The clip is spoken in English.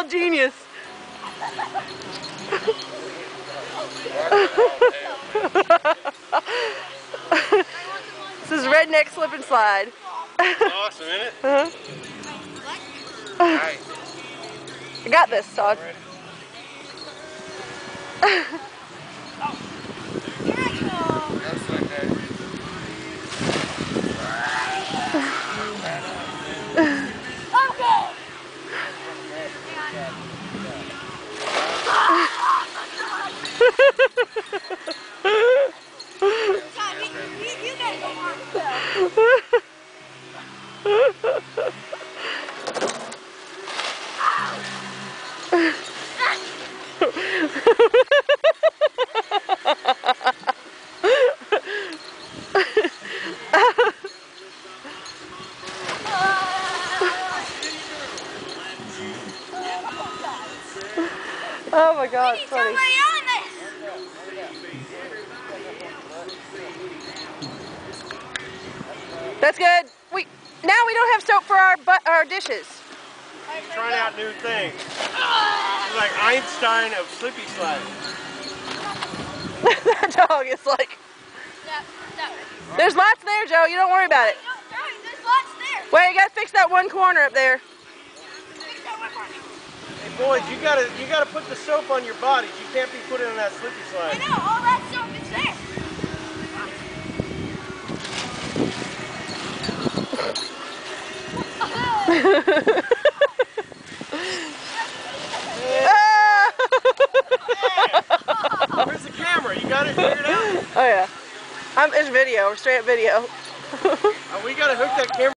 real genius. This is redneck slip and slide. That's awesome, isn't it? Nice. I got this, Todd. Oh my God, it's funny. That's good. Now we don't have soap for our dishes. Trying out new things. He's like Einstein of slippy slide. That dog is like. There's lots there, Joe. You don't worry about it. There's lots there. Wait, you gotta fix that one corner up there. Hey boys, you gotta put the soap on your bodies. You can't be putting on that slippy slide. I know, all that soap is there. Where's the camera? You got it figured out? Oh yeah. It's video. We're straight up video. We gotta hook that camera.